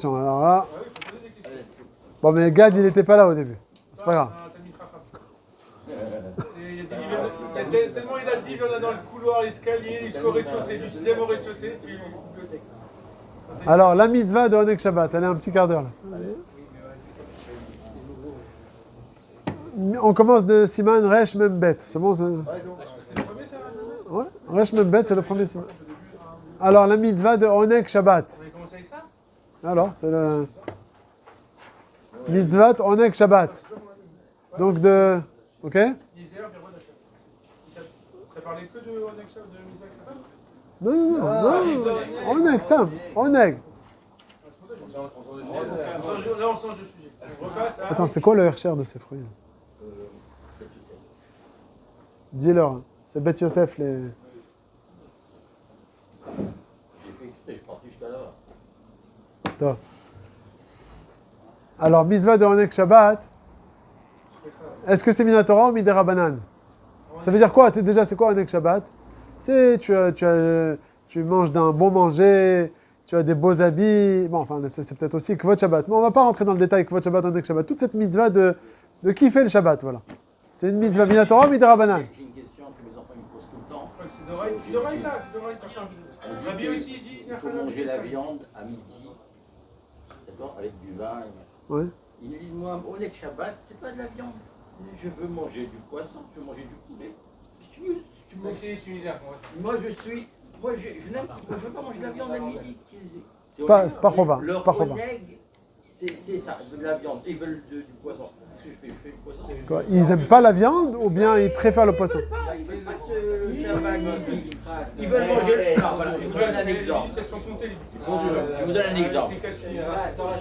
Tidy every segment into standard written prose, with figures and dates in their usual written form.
Alors là, bon mais Gad il n'était pas là au début, c'est pas grave. Tellement il a le livre, il y en a dans le couloir, l'escalier, jusqu'au rez-de-chaussée, du 6e au rez-de-chaussée, tu es en bibliothèque. Alors la mitzvah de Oneg Shabbat, elle est un petit quart d'heure là. On commence de Siman Resh Mem Bet, c'est bon ça? Ouais, Resh Mem Bet c'est le premier Siman. Alors la mitzvah de Oneg Shabbat. On avait commencé avec ça? Alors c'est le mitzvah Oneg Shabbat. Donc de, ok? Ça parlait que de Oneg Shabbat, de Isaac Shabbat? Non, Oneg, Stam, Oneg. Là on change de sujet. On repasse à... Attends, c'est quoi le Hercher de ces fruits? Dis-leur, c'est Beth Yosef les... J'ai fait exprès, je suis parti jusqu'à là. Toi. Alors, mitzvah de Oneg Shabbat, est-ce que c'est Minatora ou Midera Banan? Ça veut dire quoi? C'est quoi Oneg Shabbat? C'est tu manges d'un bon manger, tu as des beaux habits. Bon, enfin, c'est peut-être aussi Kvod Shabbat. Mais on ne va pas rentrer dans le détail Kvod Shabbat, Oneg Shabbat. Toute cette mitzvah de kiffer le Shabbat, voilà. C'est une mitzvah Minatora ou Midera Banan? J'ai une question que mes enfants me posent tout le temps. C'est Doraïta. Rabbi aussi dit... Il faut manger la viande à midi, d'accord, avec du vin. Ouais. Il me dit, moi, Oneg Shabbat, c'est pas de la viande. Je veux manger du poisson, je veux manger du poulet. Si tu veux, moi, je veux pas manger de la viande à midi. C'est pas chova. Leur C'est pas chova. Oneg, c'est ça, de la viande. Ils veulent du poisson. Qu'est-ce que je fais? Je fais du poisson. Quoi, ils aiment pas la viande ou bien ils préfèrent le poisson? Ils veulent pas ce Shabbat midi. Ils veulent manger. Non, voilà, je vous donne un exemple. Je vous donne un exemple.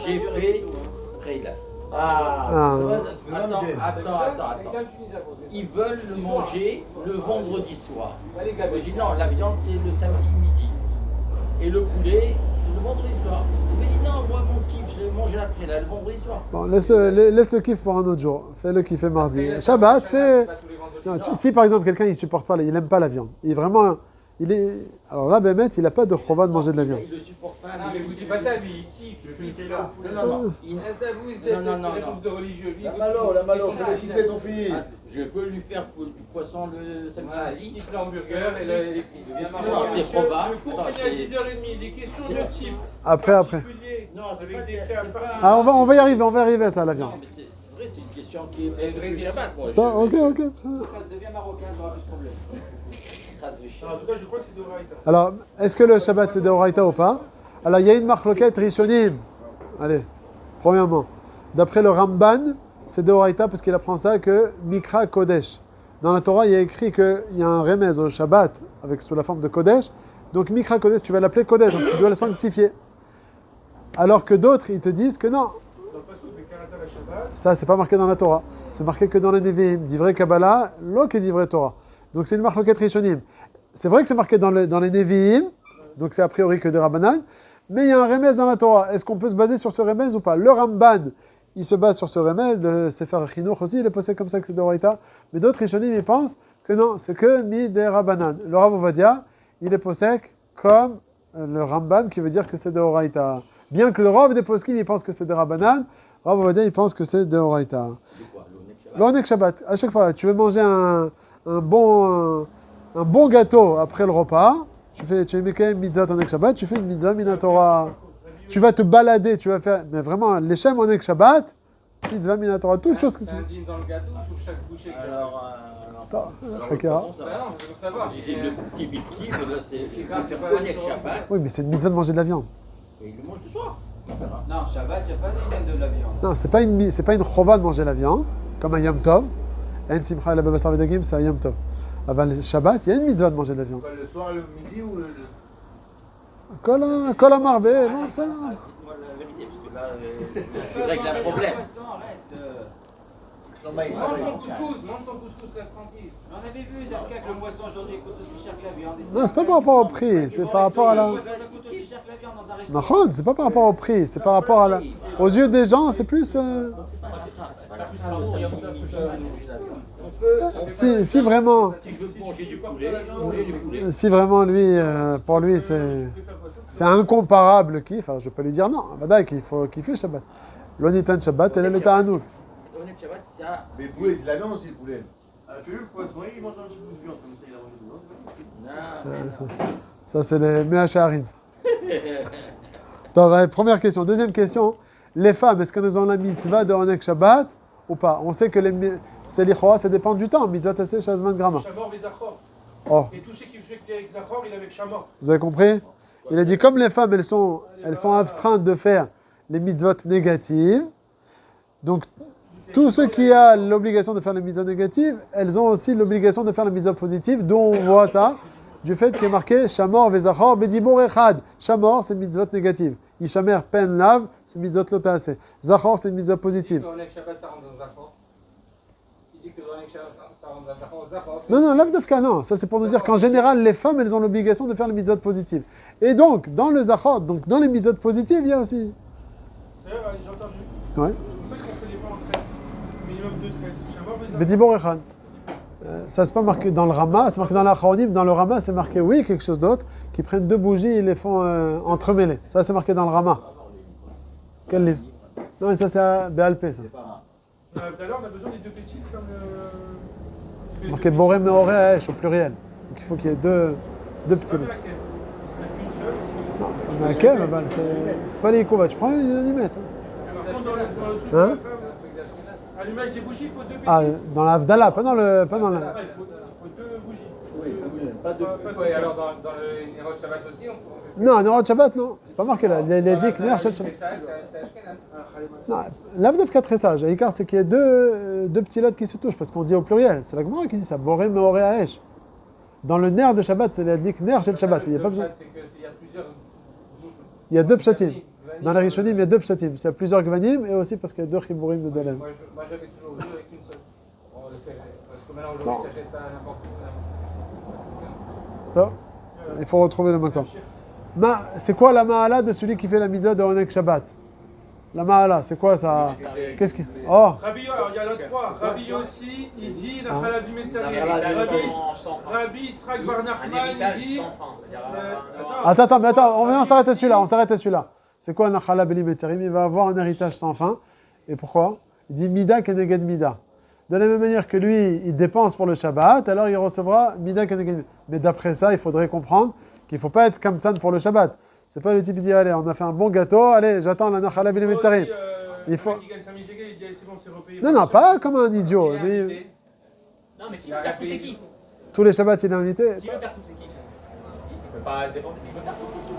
J'ai fait Rayla. Attends. Ils veulent le manger le vendredi soir. Je dis non, la viande c'est le samedi midi. Et le poulet le vendredi soir. Il me dit non, moi mon kiff, je mange après là, le vendredi soir. Bon, laisse le kiff pour un autre jour. Fais le kiff mardi. Shabbat, fais... Non, si par exemple quelqu'un il supporte pas, il n'aime pas la viande. Alors là, Bémet, il n'a pas de chova de manger de la viande. Il le supporte pas. Non, mais vous dites pas ça, lui, il kiffe. Non. Ça, vous, c'est une réponse de religieux. La malo, fais kiffer ton fils. Je peux lui faire du poisson le samedi. Il kiffe l'hamburger et les frites. Excuse-moi, c'est probable. Le cours finit à 10h30. Des questions de type. Après. Non, c'est Avec pas des cas Ah, on va y arriver à ça, la viande. Non, mais c'est vrai, c'est une question qui est vraie du Shabbat. Moi, Attends, ok. Ça... Ça devient marocain, j'aurai plus de problème. En tout cas, je crois que c'est Doraïta. Alors, est-ce que le Shabbat c'est de Horaïta ou pas? Alors, il y a une marloquette Rishonim. Allez, premièrement. D'après le Ramban, c'est de Horaïta parce qu'il apprend ça que Mikra Kodesh. Dans la Torah, il y a écrit qu'il y a un remez au Shabbat avec sous la forme de Kodesh. Donc, Mikra Kodesh, tu vas l'appeler Kodesh, donc tu dois le sanctifier. Alors que d'autres, ils te disent que non. Ça, c'est pas marqué dans la Torah. C'est marqué que dans les Nevi'im. Divrei Kabbalah, l'ok et Divrei Torah. Donc c'est une marloquette Rishonim. C'est vrai que c'est marqué dans les Nevi'im, donc c'est a priori que des Rabbanan, mais il y a un remez dans la Torah. Est-ce qu'on peut se baser sur ce remez ou pas? Le Ramban, il se base sur ce remez, le Sefer Chinuch aussi, il est posé comme ça que c'est de Horaïta, mais d'autres Rishonim, ils pensent que non, c'est que mi des Rabbanan. Le Rav Ovadia, il est posé comme le Rambam qui veut dire que c'est de Horaïta. Bien que le Rav des Poskim, il pense que c'est des Rabbanan, Rav Ovadia, il pense que c'est de Horaïta. L'Oneg Shabbat, à chaque fois, tu veux manger un bon gâteau après le repas, tu fais une mitzvah Oneg Shabbat, tu fais une mitzvah Minatora. Tu vas te balader, tu vas faire, mais vraiment, l'Echem Oneg Shabbat, mitzvah Minatora, toute chose que tu veux. C'est un dîme dans le gâteau ou sur chaque bouchée? Attends, le poisson, ça va. Non, c'est pour savoir. Si c'est le petit bit là, c'est il faut faire Oneg Shabbat. Oui, mais c'est une mitzvah de manger de la viande. Et il le mange le soir. Non, Shabbat, il n'y a pas de la viande. Non, c'est pas une chova de manger la viande, comme un Yom Tov. En Simcha et la Baba Sarvedagim, c'est un Yom Tov. Avant le Shabbat, il y a une mitzvah de manger de la viande. Le soir, le midi ou le... Kol Amar, non, ça. Dites-moi la vérité, parce que là, je règle un problème. Mange ton couscous, reste tranquille. On avait vu dans le cas que le poisson aujourd'hui coûte aussi cher que la viande. Non, c'est pas par rapport au prix, c'est par rapport à la... Ça coûte aussi cher que la viande dans un restaurant. Non, c'est pas par rapport au prix, c'est par rapport à la... Aux yeux des gens, c'est plus... Si vraiment... Si je veux manger du poulet, je vais manger du poulet. Si vraiment, lui, pour lui, c'est... C'est incomparable kiff. Alors je peux lui dire non, Vadaï, qu'il faut kiffer Shabbat. L'onitan Shabbat, elle est le ta'anouk. Honnête Shabbat, c'est ça. Mais le poulet, c'est la viande aussi, le poulet. Tu as vu le poisson, il mange un petit bout de viande comme ça, il a mangé tout. Non, mais non. Ça, c'est les Mehacharim. Première question. Deuxième question. Les femmes, est-ce qu'elles ont la mitzvah de Onek Shabbat ou pas? On sait que c'est l'Ichoa, ça dépend du temps. Mitzvah Tassé, Shazman Grama. Shamor et Zachor. Oh, Et tous ceux qui faisaient avec Zachor, il est avec Shamor. vous avez compris? Il a dit comme les femmes, elles sont abstreintes de faire les mitzvot négatives. Donc, tous ceux qui ont l'obligation de faire les mitzvot négatives, elles ont aussi l'obligation de faire les mitzvot positives. D'où on voit ça du fait qu'il est marqué Shamor Vezachor Bedibor Echad. Shamor, c'est une mitzvot négative. Ishamer Pen Lav, c'est une mitzvot Lotaase. Zachor, c'est une mitzvot positive. Onek Shabbat, ça rentre dans Zachor. Il dit que Onek Shabbat, ça rentre dans Zachor. Zachor, c'est... Non, non, Lav Dafka, non. Ça, c'est pour nous dire qu'en général, les femmes, elles ont l'obligation de faire les mitzvot positives. Et donc, dans le Zachor, donc dans les mitzvot positives, il y a aussi. D'ailleurs, j'ai entendu. Ouais. C'est pour ça qu'on fait les pas en 13. Minimum 2 13. Shamor et Zachor. Bedibor Echad. Ça, c'est pas marqué dans le Rama, c'est marqué dans l'Acharonim. Dans le Rama, c'est marqué, oui, quelque chose d'autre, qui prennent deux bougies et les font entremêler. Ça, c'est marqué dans le Rama. Quel livre? Non, ça, c'est à BLP, ça. Tout à l'heure, on a besoin des deux petits comme C'est marqué Boré Meoré Aesh au pluriel. Donc, il faut qu'il y ait deux petits C'est livres. pas laquelle. Il n'y en a qu'une seule. Non, c'est pas Maquet, mais ben, c'est pas les Kouva. Tu prends une allumette. Par contre, dans le truc de Hein? la femme, allumage des bougies, il faut deux petits. Ah, dans la Avdallah, pas dans le. Pas dans la... Ah, il faut deux bougies. Oui, pas de. Ouais, alors dans le Nérod Shabbat aussi, on peut... Non, Nérod Shabbat, non. C'est pas marqué là. Il a dit que Ner Shel Shabbat. C'est Ashkenaz. Non, l'Avdavka très sage. L'écart, c'est qu'il y a deux petits lots qui se touchent, parce qu'on dit au pluriel. C'est la Gemara qui dit ça. Boré Meoré Aesh. Dans le Ner de Shabbat, c'est la dit Ner Shel Shabbat. Il n'y a pas besoin. C'est qu'il y a plusieurs... Il y a deux pshatim. Dans la Rishonim, il y a deux pshatim. C'est plusieurs gvanim et aussi parce qu'il y a deux chibourim de Dalem. Moi, j'avais toujours vu avec une seule. Bon, on le sait, parce que maintenant, aujourd'hui, tu achètes ça à n'importe où. Ça, il faut retrouver le makam. C'est quoi la ma'ala de celui qui fait la mitzvah de Onek Shabbat? La ma'ala, c'est quoi ça? Qu'est-ce qui... Oh, Rabbi, alors il y en a trois. Rabbi aussi, il dit Nachal Abim Etzarim. Rabbi Yitzhak Bar Nachman, il dit. attends, on s'arrête à celui-là. C'est quoi Nachala Beli Metzerim? Il va avoir un héritage sans fin. Et pourquoi? Il dit Mida Keneged Mida. De la même manière que lui, il dépense pour le Shabbat, alors il recevra Mida Keneged Mida. Mais d'après ça, il faudrait comprendre qu'il ne faut pas être kamtzan pour le Shabbat. C'est pas le type qui dit allez, on a fait un bon gâteau, allez, j'attends la Nachala Beli Metzerim. Il faut... Il gagne 5 000 shekels, il dit allez, c'est bon, c'est repayé. Non, pas comme un idiot. Mais Non, mais s'il veut faire tous ses kiffs, tous les Shabbats, il est invité. s'il veut faire tous ses kiffs, il peut pas dépenser, il veut faire tous ses kiffs.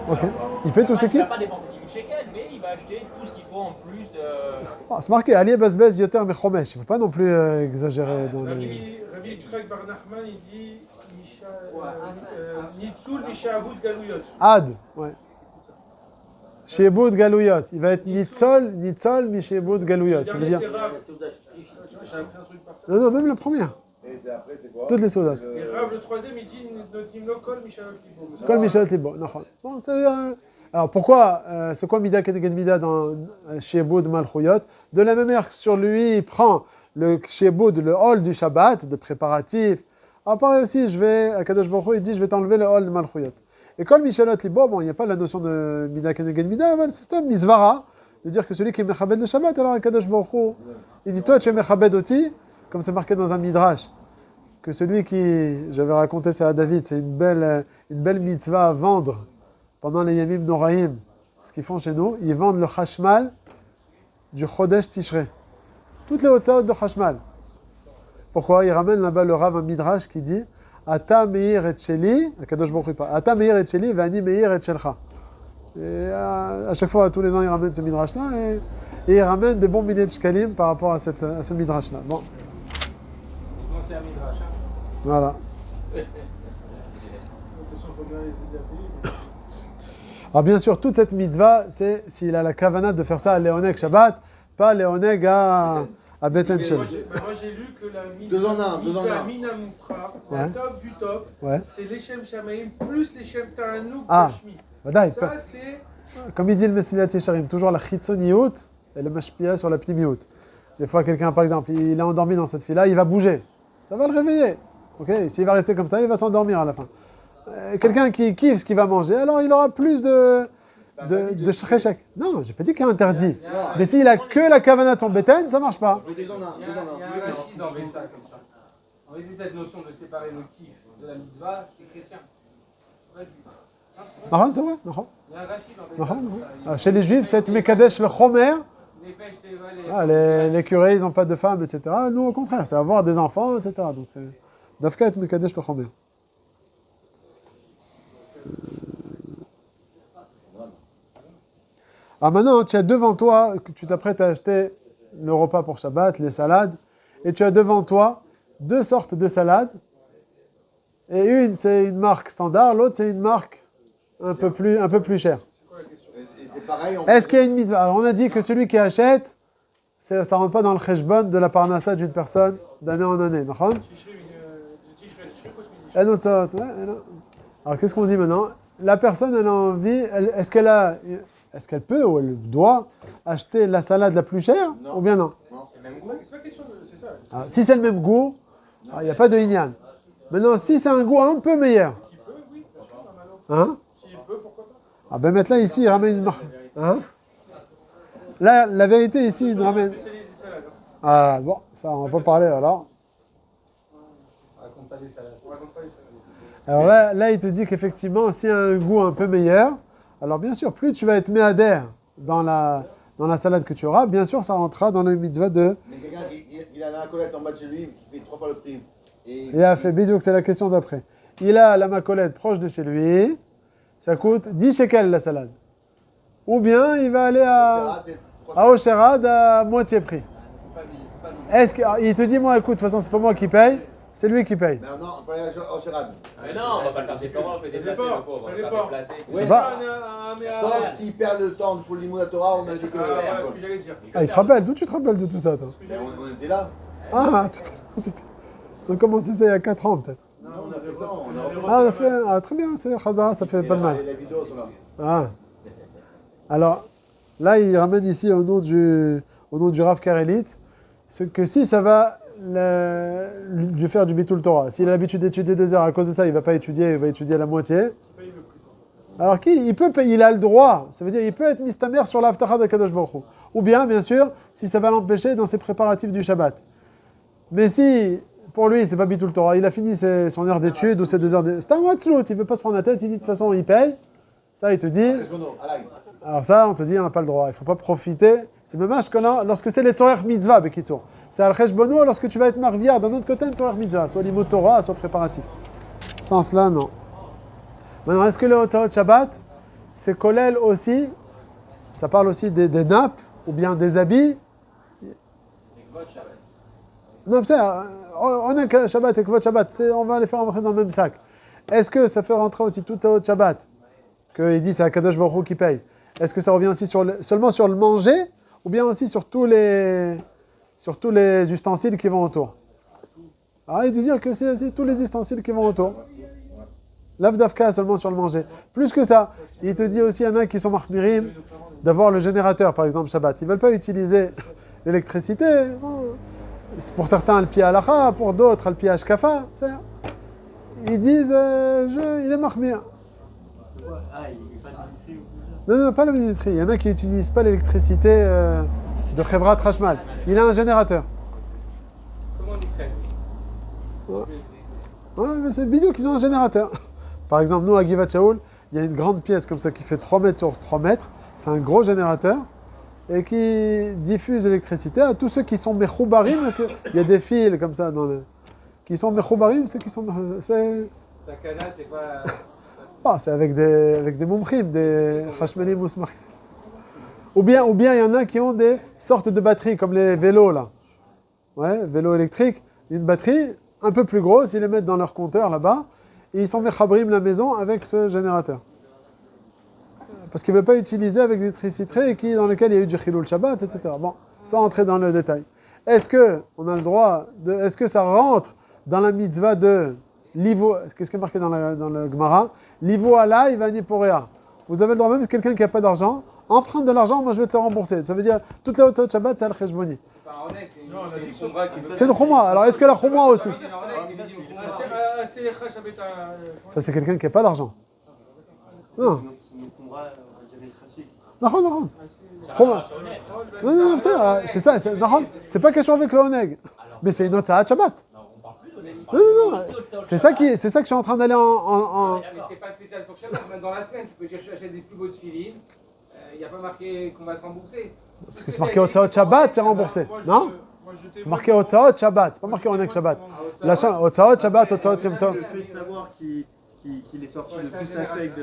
Ok. Il fait tous ses Il va kiffs. pas dépenser 10 000 shekels, mais il va acheter tout ce qu'il faut en plus de... C'est marqué Ali Basbez Yoter Mechomesh. Il ne faut pas non plus exagérer dans les... Rabbi Yitzhak Bar Nachman, il dit Nitzul Mishaavoud Galouyot. Ad, ouais. Sheboud Galouyot. Il va être Nitzol, Misheboud Galouyot. Ça veut dire... Non, même la première. Et après, c'est quoi? Toutes les sodas. Et Rav, le troisième, il dit Nimlo Kol Mishaavoud Libo. Comme Michel Libo. Bon, ça veut dire... Alors pourquoi, c'est quoi Mida Keneged Mida dans Sheboud Malchouyot? De la même manière que sur lui, il prend le Sheboud, le hall du Shabbat, de préparatifs. Alors pareil aussi, à Kadosh Baruch Hu, il dit je vais t'enlever le hall de Malchouyot. Et comme Michelot Libo, bon, il n'y a pas la notion de Mida Keneged Mida, mais le système Mizvara, de dire que celui qui est Mechabed le Shabbat, alors Kadosh Baruch Hu, il dit toi tu es Mechabed Oti, comme c'est marqué dans un Midrash, que celui qui, j'avais raconté ça à David, c'est une belle mitzvah à vendre pendant les Yamim Noraïm. Ce qu'ils font chez nous, ils vendent le Chashmal du Chodesh Tishrei. Toutes les hautes de Chashmal. Pourquoi? Ils ramènent là-bas le Rav un Midrash qui dit Ata meir et sheli, Kadosh Baruch Hu pas. Ata meir et sheli, vani meir et shelcha. Et à chaque fois, tous les ans, ils ramènent ce Midrash-là et ils ramènent des bons milliers de shkalim par rapport à ce Midrash-là. Bon. Donc, c'est un midrash. Voilà. Alors bien sûr, toute cette mitzvah, c'est s'il a la kavana de faire ça à Léoneg Shabbat, pas Léoneg à Beten Shel. Moi, j'ai lu que la Deux en un. Mina Moufra, la Ouais. top du top, Ouais. c'est les Shem Shamaim plus les Shem Ta'anouk Ah. Gashmi. Vadaï, Ça, c'est. comme il dit le Messilat Yesharim, toujours la chitzoniout et le mashpia sur la pnimiout. Des fois, quelqu'un, par exemple, il est endormi dans cette file-là, il va bouger. Ça va le réveiller. Ok, s'il va rester comme ça, il va s'endormir à la fin. quelqu'un qui kiffe ce qu'il va manger, alors il aura plus de chréchek. Non, j'ai pas dit qu'il est interdit. Mais s'il a que la kavana de son bétail, ça marche pas. Il y a un rachid dans Vessa comme ça. On va dire cette notion de séparer le kiff de la mitzvah, c'est chrétien. C'est pas juif. Marhan, c'est vrai? Il y a un rachid dans Vessa comme ça. Chez les juifs, c'est Mekadesh le Chomer. Les pêches, les Les curés, ils n'ont pas de femmes, etc. Nous, au contraire, c'est avoir des enfants, etc. Donc, c'est Dafka et Mekadesh le Chomer. Maintenant, tu as devant toi, que tu t'apprêtes à acheter le repas pour Shabbat, les salades, et tu as devant toi 2 sortes de salades. Et une, c'est une marque standard, l'autre, c'est une marque un peu plus chère. Et c'est pareil. Est-ce qu'il y a une mitzvah? Alors, on a dit que celui qui achète, ça ne rentre pas dans le cheshbon de la parnassa d'une personne d'année en année. Alors, qu'est-ce qu'on dit maintenant? La personne, elle a envie, est-ce qu'elle peut ou elle doit acheter la salade la plus chère ou bien non? C'est pas question de. C'est ça. Alors, si c'est le même goût, il n'y a pas de inyan. Maintenant, si c'est un goût un peu meilleur, Qui peut, oui, bien sûr, normalement. hein? S'il peut, pourquoi pas. Ah ben maintenant ici, il ramène une marque. Hein? Là, la vérité ici, il ramène. Spécialisé salade. Ah bon, ça on va pas parler alors. On raconte pas des salades. On raconte pas les salades. Alors là, il te dit qu'effectivement, s'il y a un goût un peu meilleur, alors bien sûr, plus tu vas être méadère dans la salade que tu auras, bien sûr, ça rentrera dans le mitzvah de... Mais quelqu'un qui a la colette en bas de chez lui, qui fait 3 fois le prix. Il a fait bidou, c'est la question d'après. Il a la macolette proche de chez lui, ça coûte 10 shekels la salade. Ou bien il va aller à Osherad à moitié prix. Il te dit, moi écoute, de toute façon, c'est pas moi qui paye, c'est lui qui paye. Non, il faut aller à Osherad. Mais non, on va pas faire des parents, on fait déplacer le pauvre. On va faire déplacer. C'est va. ça, Sauf s'il perd le temps pour l'imoun à Torah, on a dit que. voilà ce que j'allais dire. Ah, il se rappelle, d'où tu te rappelles de tout ça, toi? Mais on était là. Ah, on a commencé ça il y a 4 ans peut-être. Non, on a fait ça. Ah, on a fait, très bien, c'est Khazara, ça fait pas de mal. Les vidéos sont là. Ah. Alors, là, il ramène ici au nom du Rav Karelitz, ce que si ça va lui faire du Bitul Torah, s'il a l'habitude d'étudier 2 heures, à cause de ça, il ne va pas étudier, il va étudier à la moitié. Alors, il a le droit, ça veut dire il peut être mistamer sur l'Aftacha de Kadosh Baruch Hu. Ou bien, bien sûr, si ça va l'empêcher dans ses préparatifs du Shabbat. Mais si, pour lui, c'est pas Bitul Torah, il a fini son heure d'étude ou ses 2 heures d'étude, c'est un Watzlout, il ne veut pas se prendre la tête, il dit de toute façon, il paye. Ça, il te dit. Alors ça, on te dit, on n'a pas le droit. Il ne faut pas profiter. C'est même lorsque c'est les Tzorer Mitzvah, Bekitzour. C'est Al-Chesh Bono lorsque tu vas être marviard. D'un autre côté, une Tzorer Mitzvah, soit l'Imut Torah, soit préparatif. Sans cela, non. Maintenant, est-ce que le Hotzahot Shabbat, c'est Kolel aussi? Ça parle aussi des nappes ou bien des habits? Non, c'est on a que Shabbat et Kvot Shabbat. On va les faire rentrer dans le même sac. Est-ce que ça fait rentrer aussi tout Hotzahot Shabbat? Qu'il dit c'est Akadosh Baruch Hu qui paye. Est-ce que ça revient aussi seulement sur le manger ou bien aussi sur tous les ustensiles qui vont autour? Ah, il dit dire que c'est tous les ustensiles qui vont autour. L'avdavka seulement sur le manger. Plus que ça, il te dit aussi, il y en a qui sont marmirim d'avoir le générateur, par exemple, Shabbat. Ils ne veulent pas utiliser l'électricité. C'est pour certains, al-pi halacha, pour d'autres, al-pi hashkafa. Ils disent, il est marmir. Non, pas la minuterie. Il y en a qui n'utilisent pas l'électricité de Chevrat Hashmal. Il a un générateur. Comment on dit crème? Ouais, mais c'est bidou qu'ils ont un générateur. Par exemple, nous, à Givat Shaul, il y a une grande pièce comme ça qui fait 3 mètres sur 3 mètres. C'est un gros générateur et qui diffuse l'électricité à tous ceux qui sont mechoubarim. Il y a des fils comme ça qui sont mechoubarim, ceux qui sont... Sakana, c'est pas... Ah, c'est avec des mumchim, des chashmelim mousmachim. Ou bien il y en a qui ont des sortes de batteries, comme les vélos là. Ouais, vélos électriques, une batterie un peu plus grosse, ils les mettent dans leur compteur là-bas, et ils sont mechabrim la maison avec ce générateur. Parce qu'ils ne veulent pas utiliser avec l'électricité dans lequel il y a eu du chilul Shabbat, etc. Bon, sans entrer dans le détail. Est-ce que ça rentre dans la mitzvah de Livo, qu'est-ce qui est marqué dans le Gemara? Livo alai vani porea. Vous avez le droit, même quelqu'un qui n'a pas d'argent, emprunte de l'argent, moi je vais te le rembourser. Ça veut dire, toutes les Hotzot Shabbat, c'est Al-Kheshboni. C'est pas un onek, c'est une khumra qui veut. C'est une Khumra. Alors est-ce que la Khumra aussi? Ça, c'est quelqu'un qui n'a pas d'argent. Non. Non. Khumra. Non, c'est ça. C'est pas question avec le Oneg. Mais c'est une autre Sahat Shabbat. Non. C'est ça que je suis en train d'aller en... Mais c'est pas spécial pour Shabbat, même dans la semaine, tu peux dire j'achète des plus beaux de filines, il n'y a pas marqué qu'on va te rembourser. Parce que c'est marqué Otsaot Shabbat, c'est remboursé. Non? C'est marqué Otsaot Shabbat, c'est pas marqué Oneg Shabbat. Otsaot Shabbat, Otsaot Yom Tov. Le fait de savoir qu'il est sorti de plus affect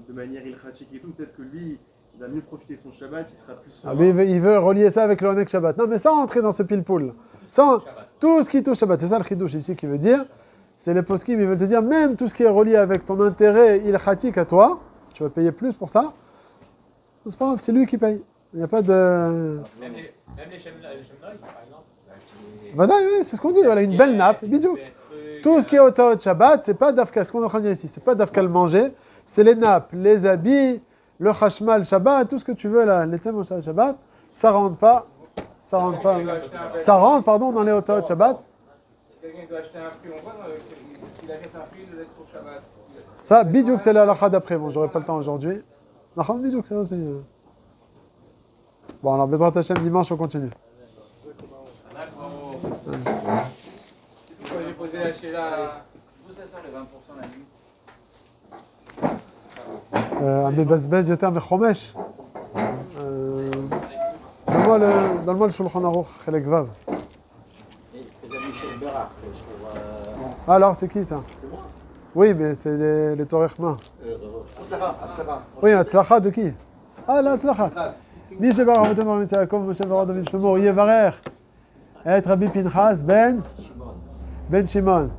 de manière ilchatique et tout, peut-être que lui, il va mieux profiter de son Shabbat, il sera plus... Ah, lui, il veut relier ça avec le Oneg Shabbat. Non, mais sans entrer dans ce pile-poule. Tout ce qui touche Shabbat, c'est ça le chidouche ici qui veut dire. C'est les poskim, ils veulent te dire, même tout ce qui est relié avec ton intérêt ilchatique à toi, tu vas payer plus pour ça. C'est pas grave, c'est lui qui paye. Il n'y a pas de... Même les Shemnoï, par exemple. Voilà, oui, c'est ce qu'on dit, voilà, une belle nappe, bisous. Tout ce qui est Otsaot Shabbat, c'est pas Dafka, ce qu'on est en train de dire ici, c'est pas Dafka le manger, c'est les nappes, les habits, le Chashmal Shabbat, tout ce que tu veux là, les Tzem Shabbat, ça rentre, pardon, dans les Otsaot Shabbat. Si quelqu'un doit acheter un fruit, on voit s'il achète un fruit, il le laisse au Shabbat. Ça, bidouk, c'est la halakha d'après, bon, j'aurai pas le temps aujourd'hui. Non, bidouk, c'est aussi... Bon, alors, Bezrat Hashem, dimanche, on continue. C'est pourquoi j'ai posé la chéla. D'où ça sort les 20% la nuit? המבזבז יותר מחומש. donne-moi le Shulchan Aruch, חלק ו'. Alors, c'est qui ça? Oui, mais c'est les tzorech ma. Oui, הצלחה de qui? Ah, la הצלחה. מי שברך אבותינו אברהם יצחק יעקב ומשה ורעות דוד שלמה יברך את רבי פנחס בן שמעון.